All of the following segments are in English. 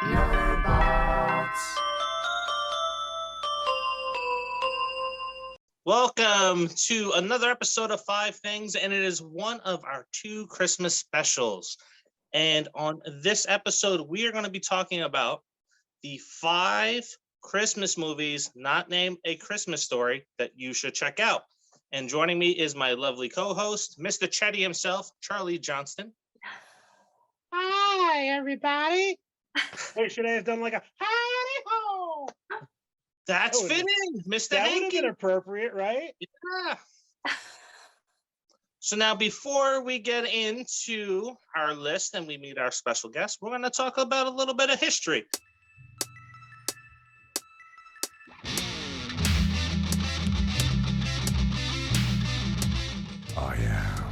Nerdbots. Welcome to another episode of Five Things, and it is one of our two Christmas specials. And on this episode, we are going to be talking about the 5 Christmas movies not named A Christmas Story that you should check out. And joining me is my lovely co-host, Mr. Chetty himself, Charlie Johnston. Hi, everybody. Wait, should I have done like a howdy ho? That's fitting, Mr. That would Hanky. have been appropriate, right? Yeah. So now, before we get into our list and we meet our special guest, we're going to talk about a little bit of history. I am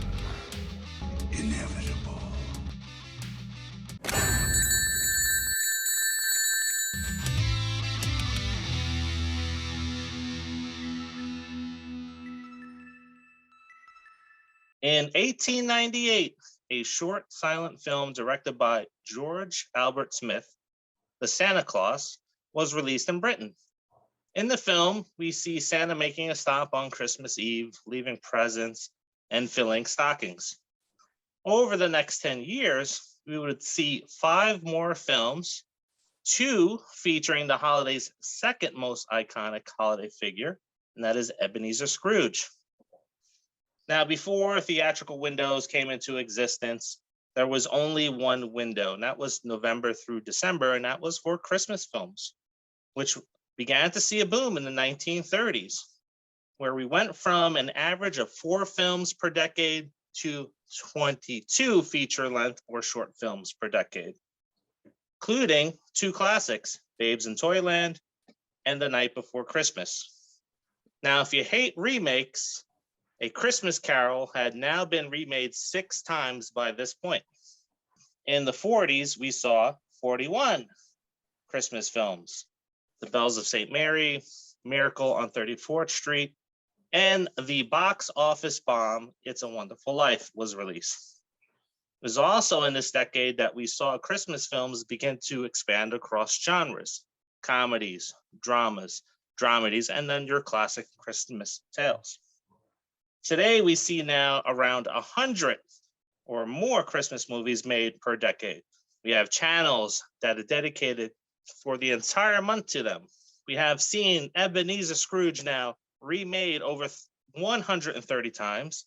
inevitable. In 1898, a short silent film directed by George Albert Smith, The Santa Claus, was released in Britain. In the film, we see Santa making a stop on Christmas Eve, leaving presents and filling stockings. Over the next 10 years, we would see 5 more films, 2 featuring the holiday's second most iconic holiday figure, and that is Ebenezer Scrooge. Now, before theatrical windows came into existence, there was only one window, and that was November through December, and that was for Christmas films, which began to see a boom in the 1930s, where we went from an average of 4 films per decade to 22 feature-length or short films per decade, including 2 classics, Babes in Toyland and The Night Before Christmas. Now, if you hate remakes, A Christmas Carol had now been remade 6 times by this point. In the 40s, we saw 41 Christmas films. The Bells of St. Mary, Miracle on 34th Street, and the box office bomb, It's a Wonderful Life, was released. It was also in this decade that we saw Christmas films begin to expand across genres, comedies, dramas, dramedies, and then your classic Christmas tales. Today, we see now around 100 or more Christmas movies made per decade. We have channels that are dedicated for the entire month to them. We have seen Ebenezer Scrooge now remade over 130 times.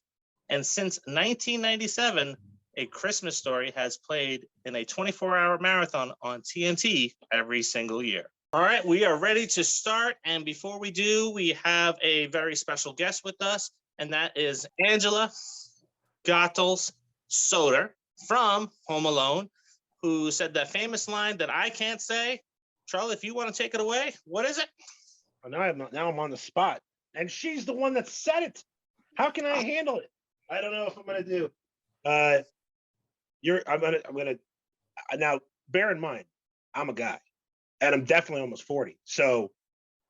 And since 1997, A Christmas Story has played in a 24-hour marathon on TNT every single year. All right, we are ready to start. And before we do, we have a very special guest with us, and that is Angela Goethals-Soder from Home Alone, who said that famous line that I can't say. Charlie, if you want to take it away, what is it? Well, now I'm on the spot, and she's the one that said it. How can I handle it? I don't know if I'm gonna do. I'm gonna. Now, bear in mind, I'm a guy, and I'm definitely almost 40, so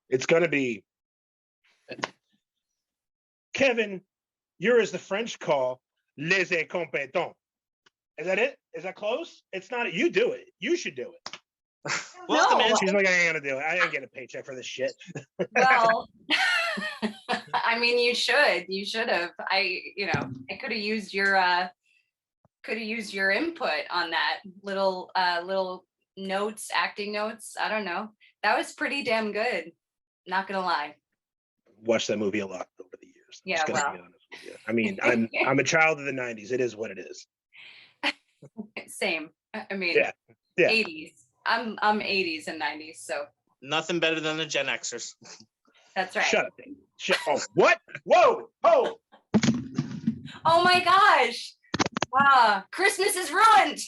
it's gonna be. Kevin, you're as the French call les incompetents. Is that it? Is that close? It's not. You do it. You should do it. Welcome, No. Angela. She's like, I ain't gonna do it. I ain't getting a paycheck for this shit. Well, I mean, you should have. I could have used your input on that little notes, acting notes. I don't know. That was pretty damn good. Not gonna lie. Watched that movie a lot over the years. Yeah, Just gonna be honest with you. I mean, I'm a child of the 90s. It is what it is. Same. I mean, Yeah. 80s. I'm 80s and 90s, so Nothing better than the Gen Xers. that's right. Shut up, baby. Oh, what? Whoa! Oh! Oh my gosh. Christmas is ruined.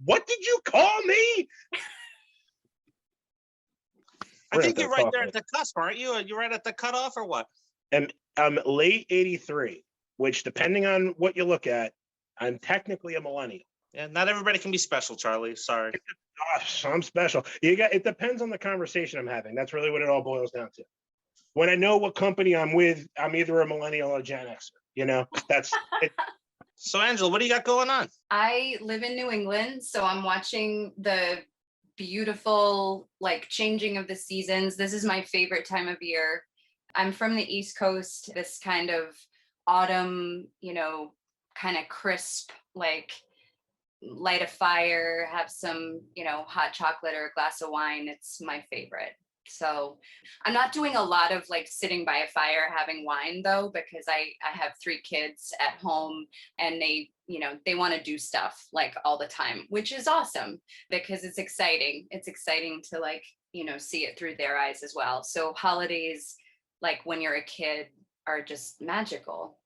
What did you call me? I think you're right there at the cusp, aren't you? You're right at the cutoff, or what? And I'm late 83, which, depending on what you look at, I'm technically a millennial. Yeah, not everybody can be special, Charlie. Sorry. Gosh, I'm special. It depends on the conversation I'm having. That's really what it all boils down to. When I know what company I'm with, I'm either a millennial or a Gen Xer. You know, that's it. So, Angela, what do you got going on? I live in New England, so I'm watching the beautiful, like changing of the seasons. This is my favorite time of year. I'm from the East Coast. This kind of autumn, kind of crisp, like light a fire, have some, hot chocolate or a glass of wine. It's my favorite. So I'm not doing a lot of like sitting by a fire having wine though, because I have 3 kids at home and they want to do stuff like all the time, which is awesome because it's exciting. It's exciting to like, see it through their eyes as well. So holidays, like when you're a kid, are just magical.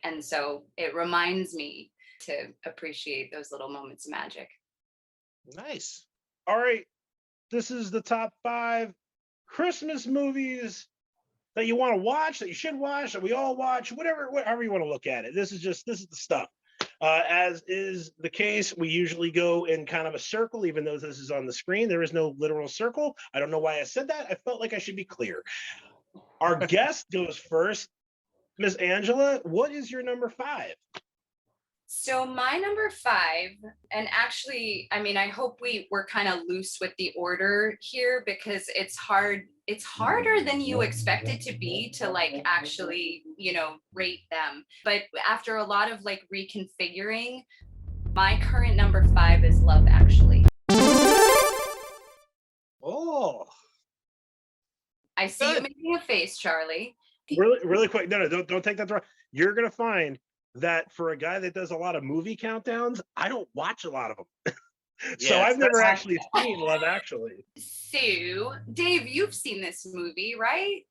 And so it reminds me to appreciate those little moments of magic. Nice. All right. This is the top 5 Christmas movies that you want to watch, that you should watch, that we all watch, whatever you want to look at it. This is the stuff. As is the case, we usually go in kind of a circle, even though this is on the screen. There is no literal circle. I don't know why I said that. I felt like I should be clear. Our guest goes first. Miss Angela, what is your number 5? So my number 5, and actually, I mean, I hope we're kind of loose with the order here because it's hard. It's harder than you expect it to be to like actually, rate them. But after a lot of like reconfiguring, my current number 5 is Love Actually. Oh. I see you making a face, Charlie. Really quick. No, don't take that wrong. You're gonna find that for a guy that does a lot of movie countdowns, I don't watch a lot of them. So Yeah, I've never actually seen Love Actually. So, Dave, you've seen this movie, right?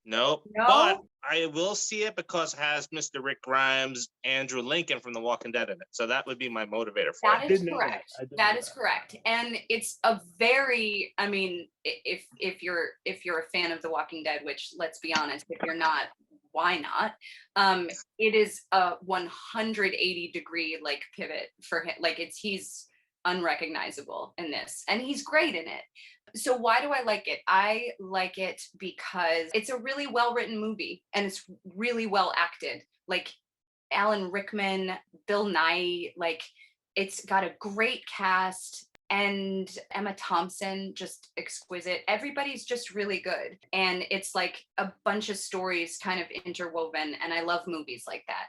Nope. No? But I will see it because it has Mr. Rick Grimes, Andrew Lincoln from The Walking Dead in it. So that would be my motivator for That it. is correct. That is correct. And it's a very, I mean, if you're a fan of The Walking Dead, which let's be honest, if you're not, why not? It is a 180-degree like pivot for him. Like he's unrecognizable in this, and he's great in it. So why do I like it? I like it because it's a really well-written movie and it's really well acted. Like Alan Rickman, Bill Nighy, like it's got a great cast, and Emma Thompson, just exquisite. Everybody's just really good. And it's like a bunch of stories kind of interwoven, and I love movies like that.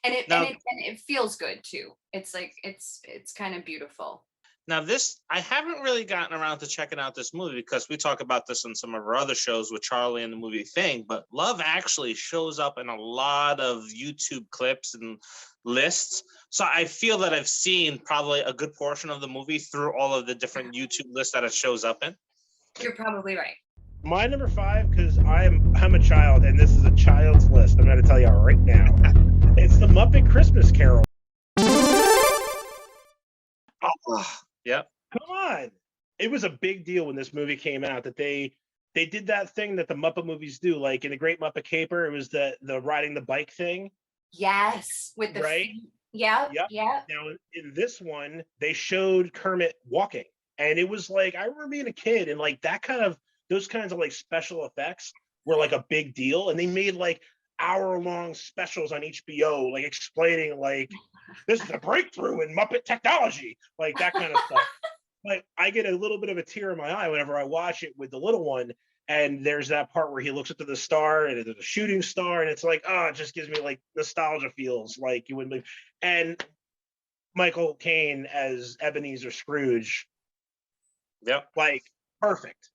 And it feels good too. It's like it's kind of beautiful. Now I haven't really gotten around to checking out this movie because we talk about this on some of our other shows with Charlie and the movie Thing, but Love Actually shows up in a lot of YouTube clips and lists. So I feel that I've seen probably a good portion of the movie through all of the different YouTube lists that it shows up in. You're probably right. My number 5, because I'm a child, and this is a child's list. I'm going to tell you right now. It's the Muppet Christmas Carol. Oh, yep. Come on. It was a big deal when this movie came out that they did that thing that the Muppet movies do. Like in The Great Muppet Caper, it was the riding the bike thing. Yes. With the right? Yeah. Yep. Yeah. Now in this one, they showed Kermit walking. And it was like, I remember being a kid and like those kinds of like special effects were like a big deal. And they made like hour-long specials on HBO, like explaining like this is a breakthrough in Muppet technology, like that kind of stuff. Like I get a little bit of a tear in my eye whenever I watch it with the little one, and there's that part where he looks up to the star and there's a shooting star, and it's like, oh, it just gives me like nostalgia feels like you wouldn't. And Michael Caine as Ebenezer Scrooge, like perfect.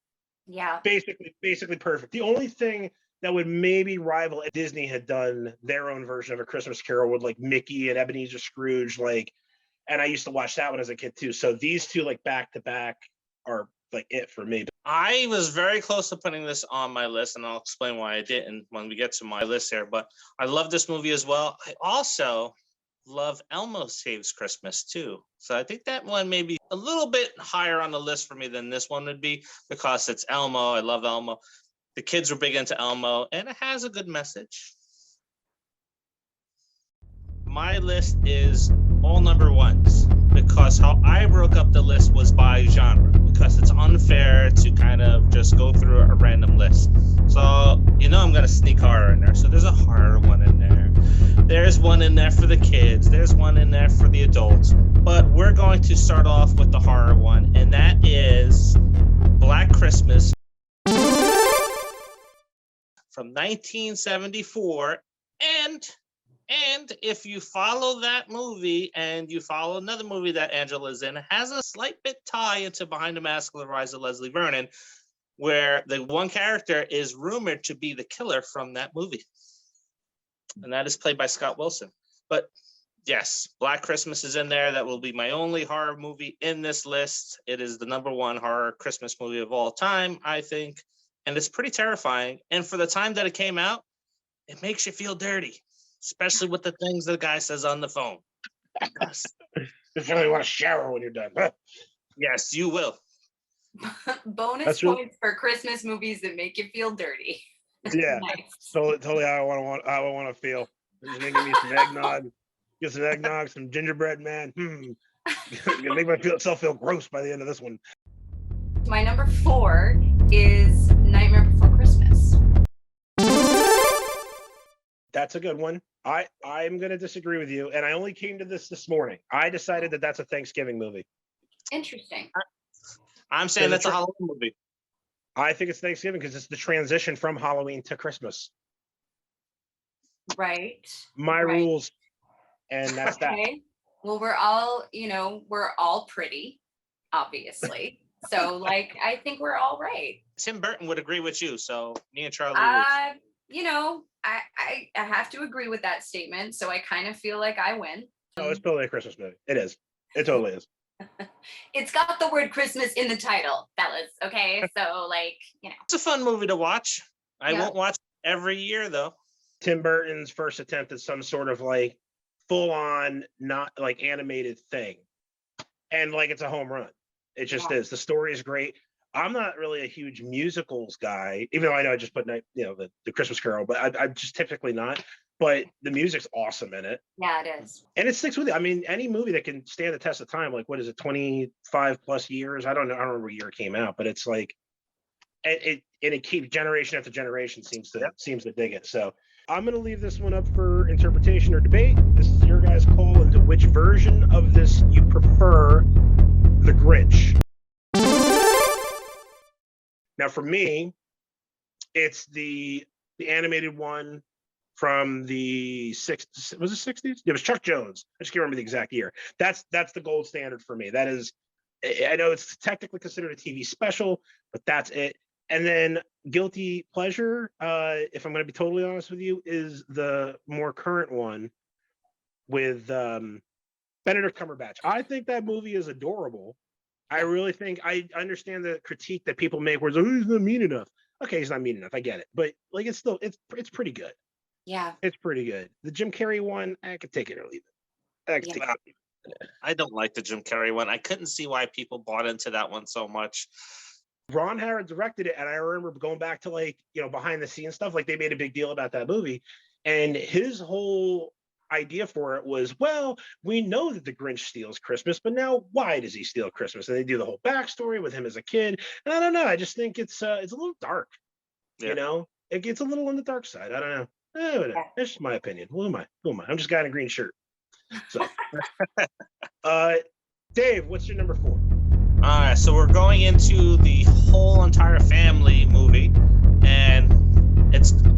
Yeah, basically perfect. The only thing that would maybe rival if Disney had done their own version of A Christmas Carol with like Mickey and Ebenezer Scrooge, like, and I used to watch that one as a kid too. So these two like back to back are like it for me. I was very close to putting this on my list, and I'll explain why I didn't when we get to my list here, but I love this movie as well. I also love Elmo Saves Christmas too. So I think that one may be a little bit higher on the list for me than this one would be because it's Elmo. I love Elmo. The kids were big into Elmo, and it has a good message. My list is all number ones because how I broke up the list was by genre because it's unfair to kind of just go through a random list. So, I'm going to sneak horror in there. So there's a horror one in there. There's one in there for the kids. There's one in there for the adults. But we're going to start off with the horror one, and that is Christmas from 1974. And if you follow that movie and you follow another movie that Angela's in, it has a slight bit tie into Behind the Mask of the Rise of Leslie Vernon, where the one character is rumored to be the killer from that movie. And that is played by Scott Wilson. But yes, Black Christmas is in there. That will be my only horror movie in this list. It is the #1 horror Christmas movie of all time, I think. And it's pretty terrifying. And for the time that it came out, it makes you feel dirty, especially with the things the guy says on the phone. Yes, Just really want to shower when you're done. Huh? yes, you will. Bonus That's points real- for Christmas movies that make you feel dirty. Yeah, Nice. totally how I want to feel. Just making me some eggnog, get some eggnog, some gingerbread, man. Gonna make myself feel gross by the end of this one. My number 4 is Nightmare Before Christmas. That's a good one. I'm gonna disagree with you, and I only came to this morning. I decided that that's a Thanksgiving movie. Interesting. I'm saying There's that's a a Halloween movie. I think it's Thanksgiving because it's the transition from Halloween to Christmas. Right. My Right. rules, and that's that. Okay. Well, we're all pretty, obviously. So like I think we're all right. Tim Burton would agree with you, so me and Charlie lose. I have to agree with that statement. So I kind of feel like I win. Oh, it's totally a Christmas movie. It is. It totally is. It's got the word Christmas in the title, fellas. Okay. So like, It's a fun movie to watch. I Yeah. won't watch it every year though. Tim Burton's first attempt at some sort of like full on, not like animated thing. And like it's a home run. It just Yeah. is. The story is great. I'm not really a huge musicals guy, even though I know I just put the Christmas Carol, but I'm just typically not. But the music's awesome in it. Yeah, it is. And it sticks with you. I mean, any movie that can stand the test of time, like what is it, 25 plus years? I don't know. I don't remember what year it came out, but it's like it keeps generation after generation seems to dig it. So I'm gonna leave this one up for interpretation or debate. This is your guys' call into which version of this you prefer the Grinch. Now for me, it's the animated one from the 60s. Was it 60s? It was Chuck Jones. I just can't remember the exact year. That's the gold standard for me. That is, I know it's technically considered a TV special, but that's it. And then guilty pleasure, if I'm going to be totally honest with you, is the more current one with Benedict Cumberbatch. I think that movie is adorable. I really think I understand the critique that people make where it's like, oh, he's not mean enough. Okay, he's not mean enough. I get it, but like it's pretty good. Yeah. It's pretty good. The Jim Carrey one, I could take it or leave it. I could take it. or leave it. I don't like the Jim Carrey one. I couldn't see why people bought into that one so much. Ron Howard directed it, and I remember going back to behind the scenes stuff. Like they made a big deal about that movie, and his whole idea for it was, well, we know that the Grinch steals Christmas, but now why does he steal Christmas? And they do the whole backstory with him as a kid. And I don't know. I just think it's a little dark. Yeah. It gets a little on the dark side. I don't know. Whatever. That's just my opinion. Who am I? I'm just a guy in a green shirt. So, Dave, what's your number 4? All right, so we're going into the whole entire family movie, and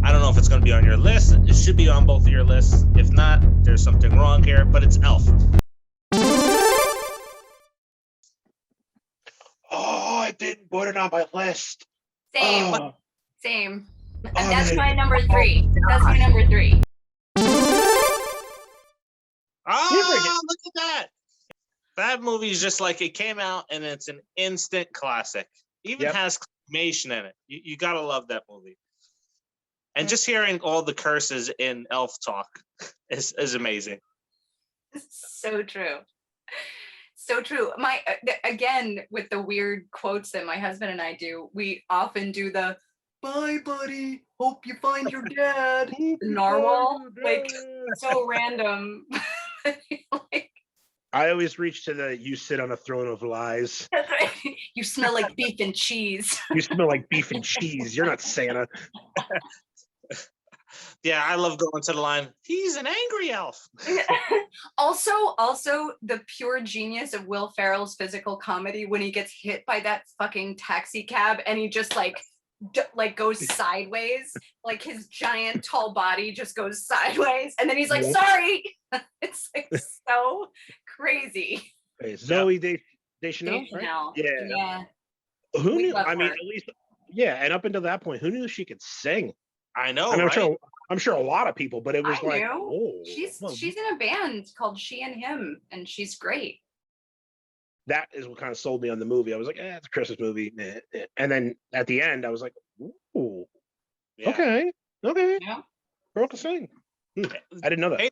I don't know if it's going to be on your list. It should be on both of your lists. If not, there's something wrong here, but it's Elf. Oh, I didn't put it on my list. Same. Oh. Same. And Oh, that's man. my number 3. That's my number 3. Oh, look at that. That movie is just like it came out, and it's an instant classic. Even has claymation in it. You got to love that movie. And just hearing all the curses in Elf talk is amazing. So true. So true. Again, with the weird quotes that my husband and I do, we often do the "Bye, buddy. Hope you find your dad." Narwhal, like so random. Like, I always reach to the "you sit on a throne of lies. that's right. You smell like beef and cheese. You smell like beef and cheese. You're not Santa." Yeah, I love going to the line. He's an angry elf. Also, the pure genius of Will Ferrell's physical comedy when he gets hit by that fucking taxi cab and he just like goes sideways, like his giant tall body just goes sideways, and then he's like, "Sorry." It's like so crazy. Hey, Zoe Deschanel, right? Deschanel. Yeah. Yeah. Who We knew? love I mean, her. at least, yeah. And up until that point, who knew she could sing? I know, I mean, right? I'm sure a lot of people, but it was I like, knew. oh, She's well, in a band called She and Him, and she's great. that is what kind of sold me on the movie. I was like, it's a Christmas movie. And then at the end, I was like, ooh, Yeah. okay. Yeah. Girl can sing. I didn't know that. Hey,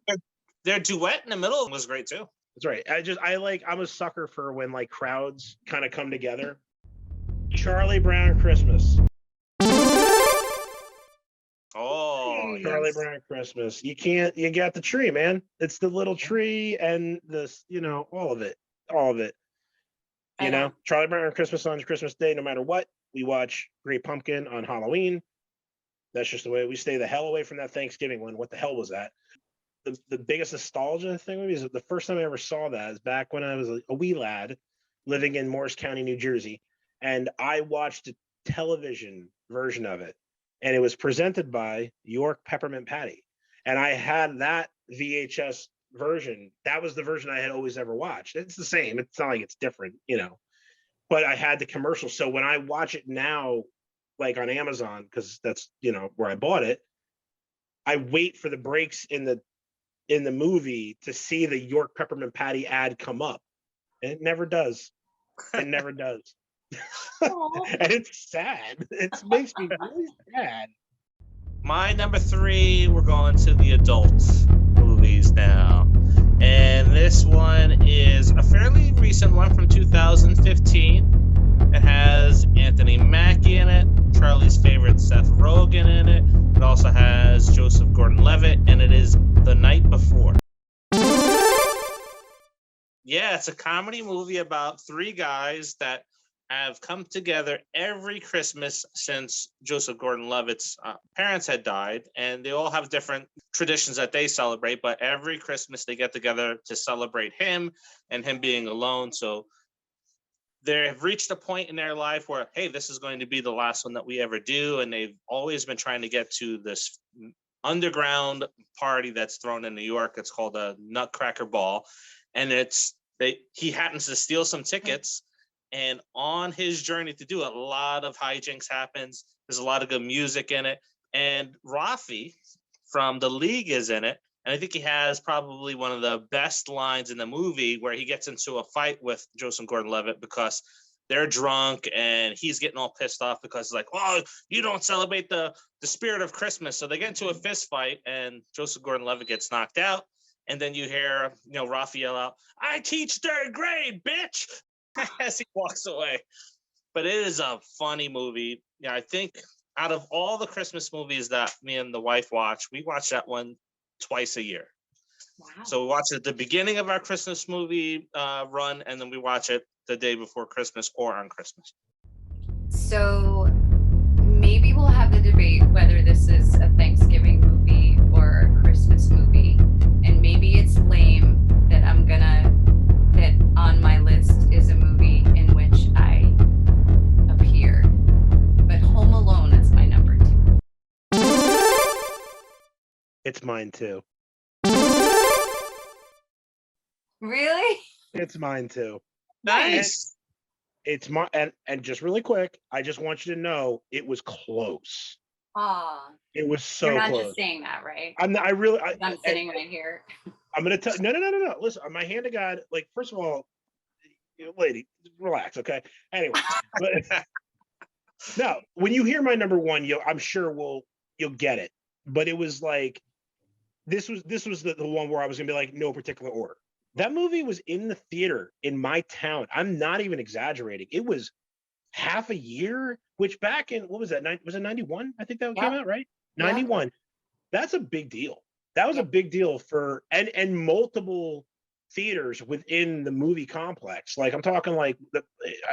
their duet in the middle was great too. That's right. I'm a sucker for when like crowds kind of come together. Charlie Brown Christmas. Oh, Charlie yes. Brown Christmas. You got the tree, man. It's the little tree and this, all of it. I know. Charlie Brown Christmas on Christmas Day, no matter what. We watch Great Pumpkin on Halloween. That's just the way we stay the hell away from that Thanksgiving one. What the hell was that? The biggest nostalgia thing with me is that the first time I ever saw that is back when I was a wee lad living in Morris County, New Jersey. And I watched a television version of it. And it was presented by York Peppermint Patty. And I had that VHS version. That was the version I had always ever watched. It's the same. It's not like it's different, but I had the commercial. So when I watch it now, like on Amazon, because that's, where I bought it, I wait for the breaks in the movie to see the York Peppermint Patty ad come up. And it never does. It never does. And it's sad. It makes me really sad. My number 3, we're going to the adult movies now. And this one is a fairly recent one from 2015. It has Anthony Mackie in it, Charlie's favorite Seth Rogen in it. It also has Joseph Gordon-Levitt, and it is The Night Before. Yeah, it's a comedy movie about 3 guys that have come together every Christmas since Joseph Gordon-Levitt's parents had died, and they all have different traditions that they celebrate, but every Christmas they get together to celebrate him and him being alone. So they have reached a point in their life where, hey, this is going to be the last one that we ever do, and they've always been trying to get to this underground party that's thrown in New York. It's called a Nutcracker Ball, and he happens to steal some tickets. And on his journey to do it, a lot of hijinks happens. There's a lot of good music in it. And Rafi from The League is in it. And I think he has probably one of the best lines in the movie where he gets into a fight with Joseph Gordon-Levitt because they're drunk and he's getting all pissed off because like, oh, you don't celebrate the spirit of Christmas. So they get into a fist fight and Joseph Gordon-Levitt gets knocked out. And then you hear, Rafi yell out, "I teach 3rd grade, bitch," as he walks away. But it is a funny movie. Yeah, I think out of all the Christmas movies that me and the wife watch, we watch that one twice a year. Wow. So we watch it at the beginning of our Christmas movie run, and then we watch it the day before Christmas or on Christmas. So maybe we'll have the debate whether this is a Thanksgiving movie or a Christmas movie. And maybe it's lame that that on my list is a movie in which I appear. But Home Alone is my number 2. It's mine too. Really? It's mine too. Nice. It's my and just really quick, I just want you to know it was close. Aw. It was so You're not close. just saying that, right? I'm not, I really I, I'm sitting right here. I'm gonna tell no. Listen, on my hand to God, like first of all, lady, relax, okay? Anyway, but no, when you hear my number 1, I'm sure you'll get it. But it was like this was the one where I was gonna be like no particular order. That movie was in the theater in my town. I'm not even exaggerating. It was half a year, which back in, what was that? Was it 91? I think that came out, right? 91. That's a big deal. That was a big deal for, and multiple theaters within the movie complex. Like I'm talking like,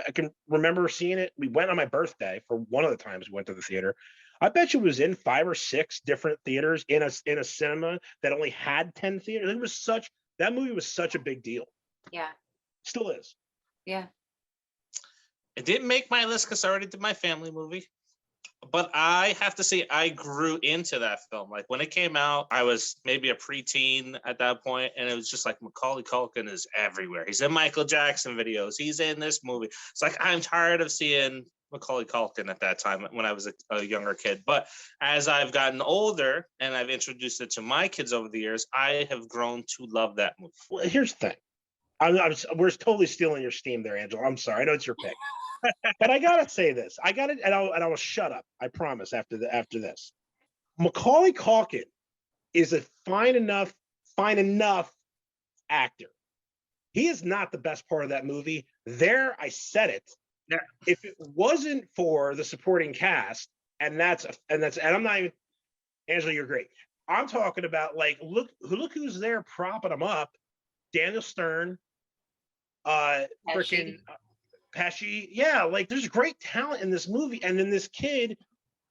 I can remember seeing it. We went on my birthday for one of the times we went to the theater. I bet you it was in 5 or 6 different theaters in a cinema that only had 10 theaters. That movie was such a big deal. Yeah. Still is. Yeah. It didn't make my list because I already did my family movie. But I have to say, I grew into that film. Like when it came out, I was maybe a preteen at that point, and it was just like Macaulay Culkin is everywhere. He's in Michael Jackson videos. He's in this movie. It's like I'm tired of seeing Macaulay Culkin at that time when I was a younger kid. But as I've gotten older and I've introduced it to my kids over the years, I have grown to love that movie. Well, here's the thing. We're totally stealing your steam there, Angela. I'm sorry. I know it's your pick. But I gotta say this. I got it, and I will shut up. I promise. After this, Macaulay Culkin is a fine enough actor. He is not the best part of that movie. There, I said it. Yeah. If it wasn't for the supporting cast, and I'm not even, Angela, you're great. I'm talking about like look who's there propping him up. Daniel Stern, freaking. Pesci, yeah, like there's great talent in this movie, and then this kid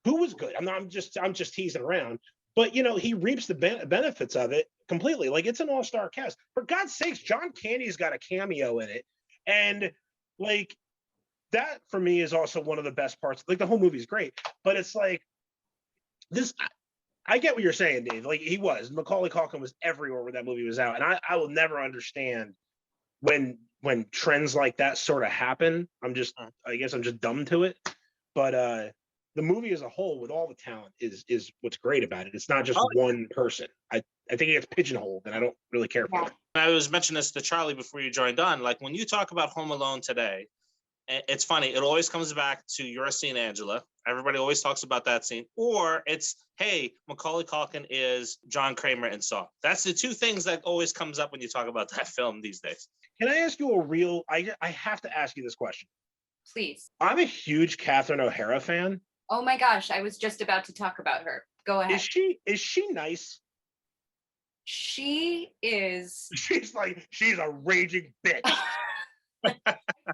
who was good. I'm just teasing around, but he reaps the benefits of it completely. Like it's an all-star cast. For God's sakes, John Candy's got a cameo in it, and like that for me is also one of the best parts. Like the whole movie is great, but it's like this. I get what you're saying, Dave. Like Macaulay Culkin was everywhere when that movie was out, and I will never understand when trends like that sort of happen. I guess I'm just dumb to it. But the movie as a whole, with all the talent, is what's great about it. It's not just one person. I think it gets pigeonholed, and I don't really care for it. I was mentioning this to Charlie before you joined on. Like when you talk about Home Alone today, it's funny. It always comes back to your scene, Angela. Everybody always talks about that scene. Or it's, hey, Macaulay Culkin is John Kramer in Saw. That's the two things that always comes up when you talk about that film these days. Can I ask you I have to ask you this question. Please. I'm a huge Catherine O'Hara fan. Oh my gosh, I was just about to talk about her. Go ahead. Is she nice? She is. She's a raging bitch. I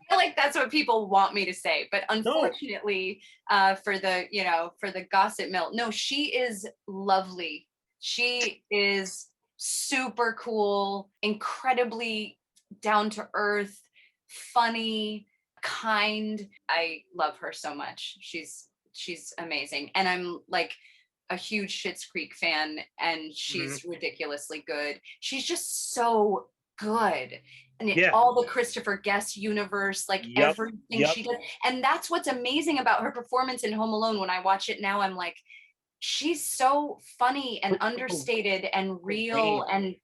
feel like that's what people want me to say, but unfortunately, for the gossip mill, no, she is lovely. She is super cool, incredibly down to earth, funny, kind. I love her so much. She's amazing, and I'm like a huge Schitt's Creek fan, and she's ridiculously good. She's just so good. And all the Christopher Guest universe, like everything she does. And that's what's amazing about her performance in Home Alone. When I watch it now, I'm like, she's so funny and understated and real and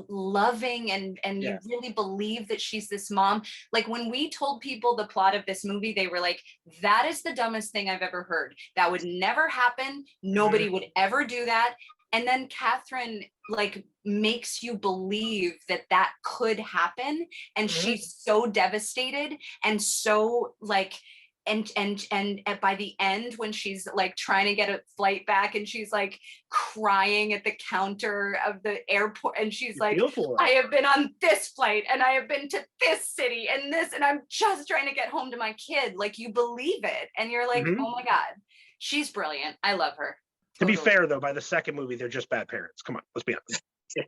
loving, and you really believe that she's this mom. Like when we told people the plot of this movie, they were like, that is the dumbest thing I've ever heard. That would never happen. Nobody would ever do that. And then Catherine like makes you believe that could happen, and she's so devastated and so like and by the end when she's like trying to get a flight back and she's like crying at the counter of the airport and she's like, I have been on this flight and I have been to this city and this, and I'm just trying to get home to my kid. Like you believe it and you're like, oh my God, she's brilliant. I love her. To be fair, though, by the second movie, they're just bad parents. Come on, let's be honest. Yeah,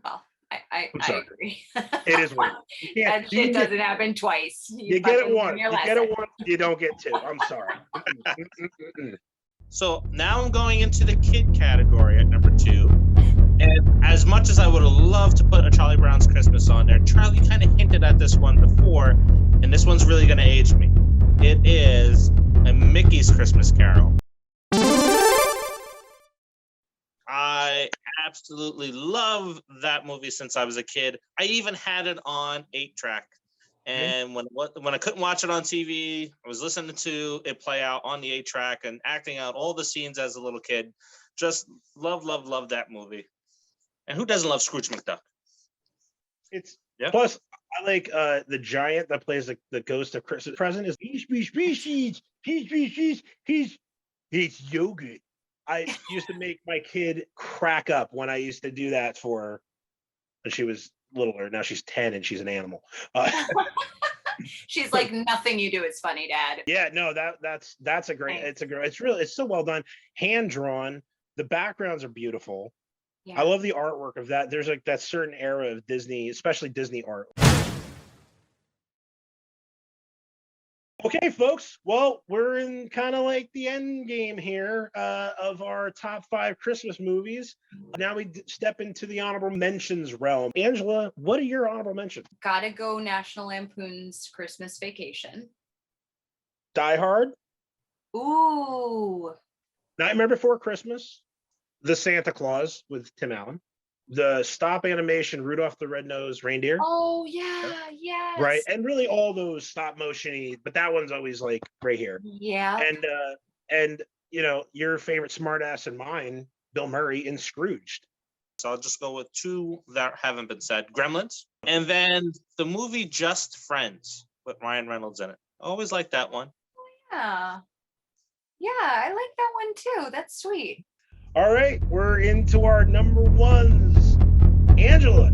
well, I agree. It is weird. That shit doesn't happen twice. You get it once. You get it once. You don't get two. I'm sorry. So now I'm going into the kid category at number 2. And as much as I would have loved to put a Charlie Brown's Christmas on there, Charlie kind of hinted at this one before, and this one's really going to age me. It is a Mickey's Christmas Carol. I absolutely love that movie since I was a kid. I even had it on 8-track. And when I couldn't watch it on TV, I was listening to it play out on the 8-track and acting out all the scenes as a little kid. Just love that movie. And who doesn't love Scrooge McDuck? Plus, I like the giant that plays the ghost of Christmas present is he's yogurt. I used to make my kid crack up when I used to do that for her when she was littler. Now she's 10 and she's an animal. She's like, nothing you do is funny, Dad. Yeah, no, that's a great. Thanks. It's so well done, hand drawn. The backgrounds are beautiful. I Yeah. love the artwork of that. There's like that certain era of Disney, especially Disney art. Okay, folks. Well, we're in kind of like the end game here of our top 5 Christmas movies. Now we step into the honorable mentions realm. Angela, what are your honorable mentions? Gotta go National Lampoon's Christmas Vacation. Die Hard, Ooh. Nightmare Before Christmas, The Santa Claus with Tim Allen, the stop animation Rudolph the Red-Nosed Reindeer. Oh yeah, yes. Right, and really all those stop motion-y, but that one's always like right here. Yeah. And you know, your favorite smartass and mine, Bill Murray in Scrooged. So I'll just go with 2 that haven't been said. Gremlins. And then the movie Just Friends with Ryan Reynolds in it. Always like that one. Yeah. Yeah, I like that one too. That's sweet. All right, we're into our number ones. Angela,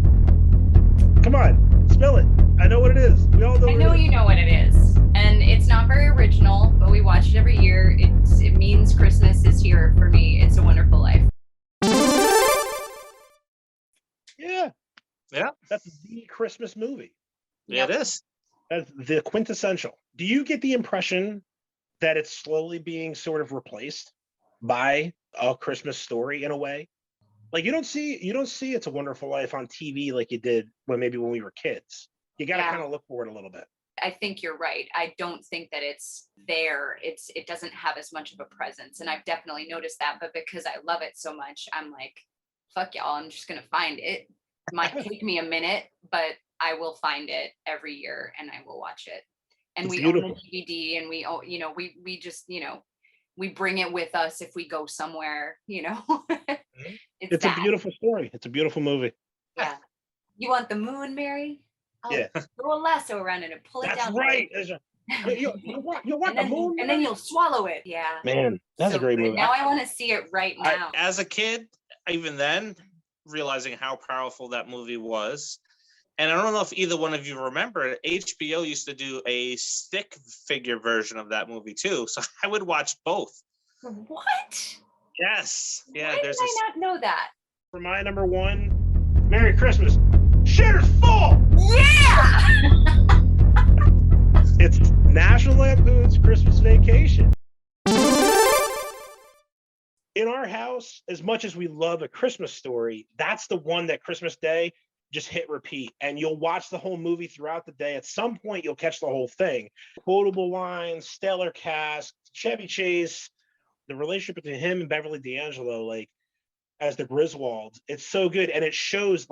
come on, spill it. I know what it is. We all know. I know you know what it is. And it's not very original, but we watch it every year. It means Christmas is here for me. It's a Wonderful Life. Yeah. Yeah. That's the Christmas movie. Yeah, it is. That's the quintessential. Do you get the impression that it's slowly being sort of replaced by A Christmas Story in a way? Like you don't see It's a Wonderful Life on TV like you did when we were kids. You got to Yeah. kind of look for it a little bit. I think you're right. I don't think that it's there. It doesn't have as much of a presence. And I've definitely noticed that. But because I love it so much, I'm like, fuck y'all, I'm just gonna find it. It might take me a minute, but I will find it every year and I will watch it. And It's we beautiful. own the DVD and we just, we bring it with us if we go somewhere, It's that. a beautiful story. It's a beautiful movie. Yeah. You want the moon, Mary? I'll Yeah. throw a lasso around it and pull it That's down. right. You want the moon? And then you'll swallow it. Yeah. Man, that's a great good. movie. Now I want to see it right now. As a kid, even then, realizing how powerful that movie was. And I don't know if either one of you remember it, HBO used to do a stick figure version of that movie too. So I would watch both. What? Yes. Yeah. Why did I not know that? For my number one, Merry Christmas. Shitter's full. Yeah. It's National Lampoon's Christmas Vacation. In our house, as much as we love A Christmas Story, that's the one that Christmas Day just hit repeat. And you'll watch the whole movie throughout the day. At some point, you'll catch the whole thing. Quotable lines, stellar cast, Chevy Chase, the relationship between him and Beverly D'Angelo, like as the Griswolds, it's so good. And it shows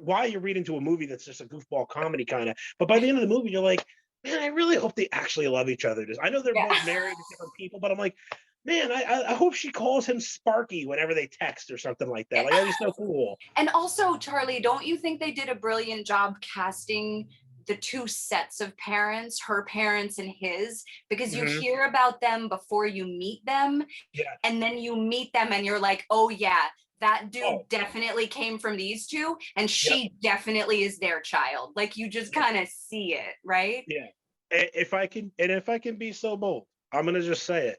why you're reading to a movie that's just a goofball comedy kind of, but by the end of the movie, you're like, man, I really hope they actually love each other. I know they're both married to different people, but I'm like, man, I hope she calls him Sparky whenever they text or something like that. Like, that is so cool. And also, Charlie, don't you think they did a brilliant job casting the 2 sets of parents, her parents and his, because you hear about them before you meet them. Yeah. And then you meet them and you're like, oh yeah, that dude definitely came from these 2 and she definitely is their child. Like you just kind of see it, right? Yeah. If I can be so bold, I'm going to just say it.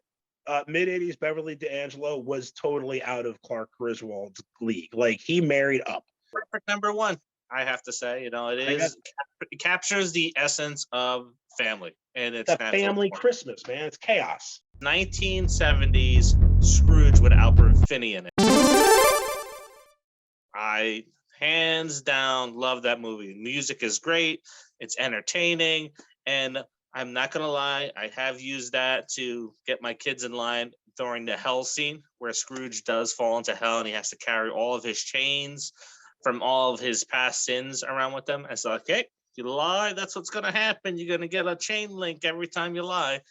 Mid-'80s Beverly D'Angelo was totally out of Clark Griswold's league. Like he married up. Perfect number one, I have to say. It captures the essence of family. And it's a family Christmas, man. It's chaos. 1970s Scrooge with Albert Finney in it. I hands down love that movie. Music is great. It's entertaining. And I'm not going to lie, I have used that to get my kids in line during the hell scene where Scrooge does fall into hell and he has to carry all of his chains from all of his past sins around with them. And so, okay, you lie, that's what's going to happen. You're going to get a chain link every time you lie.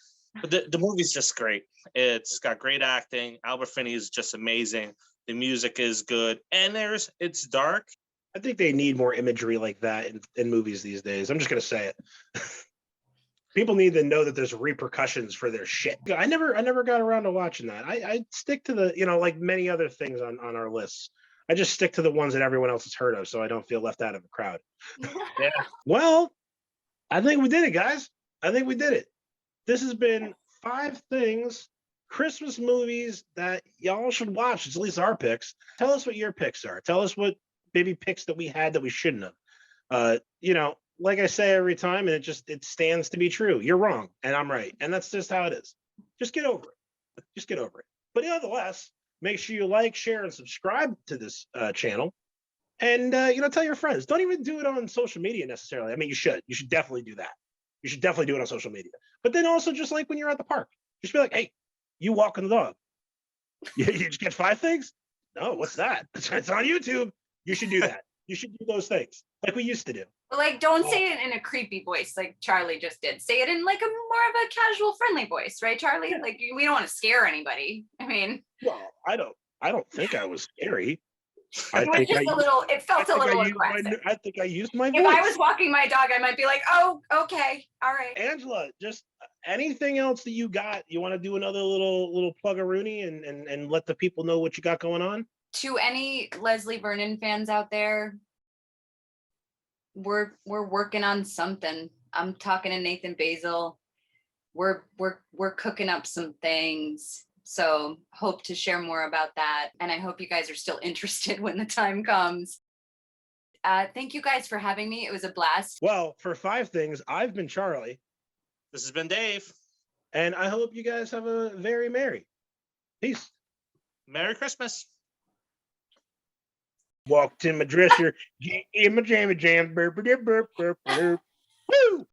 But the movie's just great. It's got great acting. Albert Finney is just amazing. The music is good. And it's dark. I think they need more imagery like that in movies these days. I'm just going to say it. People need to know that there's repercussions for their shit. I never got around to watching that. I stick to the, like many other things on our lists. I just stick to the ones that everyone else has heard of so I don't feel left out of the crowd. Yeah. Well, I think we did it, guys. I think we did it. This has been 5 things, Christmas movies that y'all should watch. It's at least our picks. Tell us what your picks are. Tell us what maybe picks that we had that we shouldn't have. Like I say every time, and it stands to be true. You're wrong, and I'm right, and that's just how it is. Just get over it. Just get over it. But nonetheless, make sure you like, share, and subscribe to this channel. And tell your friends. Don't even do it on social media necessarily. I mean, you should. You should definitely do that. You should definitely do it on social media. But then also, just like when you're at the park, just be like, "Hey, you walking the dog? You just get 5 things? No, what's that? It's on YouTube. You should do that. You should do those things like we used to do." But like, don't say it in a creepy voice like Charlie just did. Say it in like a more of a casual, friendly voice, right, Charlie? Yeah. Like, we don't want to scare anybody. I mean, Well, I don't think I was scary. it felt a little aggressive. I think I used my voice. If I was walking my dog, I might be like, oh, okay, all right. Angela, just anything else that you got? You want to do another little plug-a-rooney and let the people know what you got going on? To any Leslie Vernon fans out there, we're working on something. I'm talking to Nathan Basil. We're cooking up some things. So hope to share more about that. And I hope you guys are still interested when the time comes. Thank you guys for having me. It was a blast. Well, for 5 things, I've been Charlie. This has been Dave. And I hope you guys have a very merry. Peace. Merry Christmas. Walked in my dresser, in my jammy jam, burp, burp, burp, burp, burp. Woo!